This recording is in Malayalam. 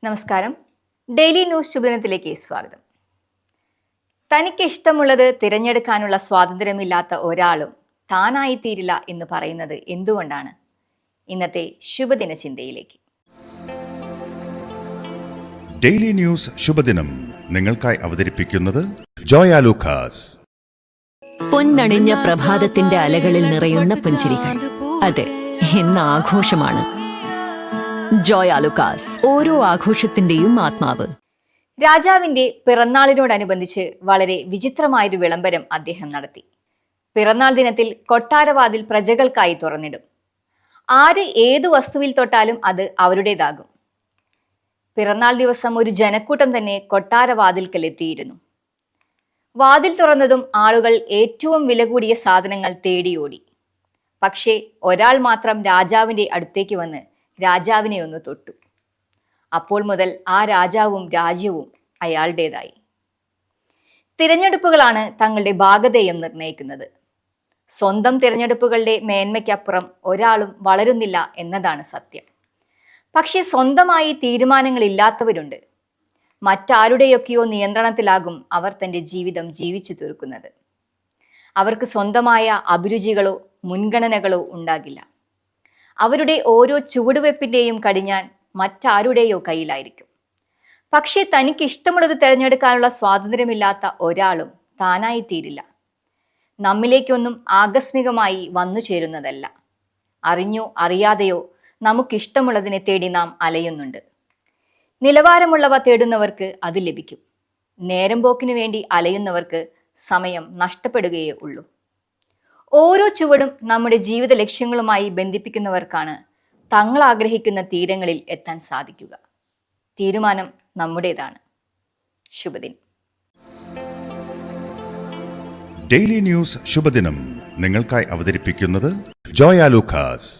നമസ്കാരം. ഡെയിലി ന്യൂസ് ശുഭദിനത്തിലേക്ക് സ്വാഗതം. തനിക്ക് ഇഷ്ടമുള്ളത് തിരഞ്ഞെടുക്കാനുള്ള സ്വാതന്ത്ര്യമില്ലാത്ത ഒരാളും താനായിത്തീരില്ല എന്ന് പറയുന്നത് എന്തുകൊണ്ടാണ്? ഇന്നത്തെ ശുഭദിന ചിന്തയിലേക്ക്. ഡെയിലി ന്യൂസ് ശുഭദിനം നിങ്ങൾക്കായി അവതരിപ്പിക്കുന്നത് ജോയ ലൂക്കാസ്. പൊന്നണിഞ്ഞ പ്രഭാതത്തിന്റെ അലകളിൽ നിറയുന്ന പുഞ്ചിരികൾ, അതെ, ഇന്ന് ആഘോഷമാണ്. ജോയ ലൂക്കാസ്, ഓരോ ആഘോഷത്തിന്റെയും ആത്മാവ്. രാജാവിന്റെ പിറന്നാളിനോടനുബന്ധിച്ച് വളരെ വിചിത്രമായൊരു വിളംബരം അദ്ദേഹം നടത്തി. പിറന്നാൾ ദിനത്തിൽ കൊട്ടാരവാതിൽ പ്രജകൾക്കായി തുറന്നിടും. ആര് ഏതു വസ്തുവിൽ തൊട്ടാലും അത് അവരുടേതാകും. പിറന്നാൾ ദിവസം ഒരു ജനക്കൂട്ടം തന്നെ കൊട്ടാരവാതിൽക്കൽ എത്തിയിരുന്നു. വാതിൽ തുറന്നതും ആളുകൾ ഏറ്റവും വില കൂടിയ സാധനങ്ങൾ തേടിയോടി. പക്ഷേ ഒരാൾ മാത്രം രാജാവിന്റെ അടുത്തേക്ക് വന്ന് രാജാവിനെ ഒന്ന് തൊട്ടു. അപ്പോൾ മുതൽ ആ രാജാവും രാജ്യവും അയാളുടേതായി. തിരഞ്ഞെടുപ്പുകളാണ് തങ്ങളുടെ ഭാഗധേയം നിർണ്ണയിക്കുന്നത്. സ്വന്തം തിരഞ്ഞെടുപ്പുകളുടെ മേന്മയ്ക്കപ്പുറം ഒരാളും വളരുന്നില്ല എന്നതാണ് സത്യം. പക്ഷെ സ്വന്തമായി തീരുമാനങ്ങളില്ലാത്തവരുണ്ട്. മറ്റാരുടെയൊക്കെയോ നിയന്ത്രണത്തിലാകും അവർ തൻ്റെ ജീവിതം ജീവിച്ചു തീർക്കുന്നത്. അവർക്ക് സ്വന്തമായ അഭിരുചികളോ മുൻഗണനകളോ ഉണ്ടാകില്ല. അവരുടെ ഓരോ ചുവടുവെപ്പിന്റെയും കടിഞ്ഞാൻ മറ്റാരുടെയോ കയ്യിലായിരിക്കും. പക്ഷേ തനിക്കിഷ്ടമുള്ളത് തിരഞ്ഞെടുക്കാനുള്ള സ്വാതന്ത്ര്യമില്ലാത്ത ഒരാളും താനായിത്തീരില്ല. നമ്മിലേക്കൊന്നും ആകസ്മികമായി വന്നു ചേരുന്നതല്ല. അറിഞ്ഞോ അറിയാതെയോ നമുക്കിഷ്ടമുള്ളതിനെ തേടി നാം അലയുന്നുണ്ട്. നിലവാരമുള്ളവ തേടുന്നവർക്ക് അത് ലഭിക്കും. നേരം പോക്കിനു വേണ്ടി അലയുന്നവർക്ക് സമയം നഷ്ടപ്പെടുകയേ ഉള്ളൂ. ഓരോ ചുവടും നമ്മുടെ ജീവിത ലക്ഷ്യങ്ങളുമായി ബന്ധിപ്പിക്കുന്നവർക്കാണ് തങ്ങൾ ആഗ്രഹിക്കുന്ന തീരങ്ങളിൽ എത്താൻ സാധിക്കുക. തീരുമാനം നമ്മുടേതാണ്. ശുഭദിനം. ഡെയിലി ന്യൂസ് ശുഭദിനം നിങ്ങൾക്കായി അവതരിപ്പിക്കുന്നത് ജോയ ലൂക്കാസ്.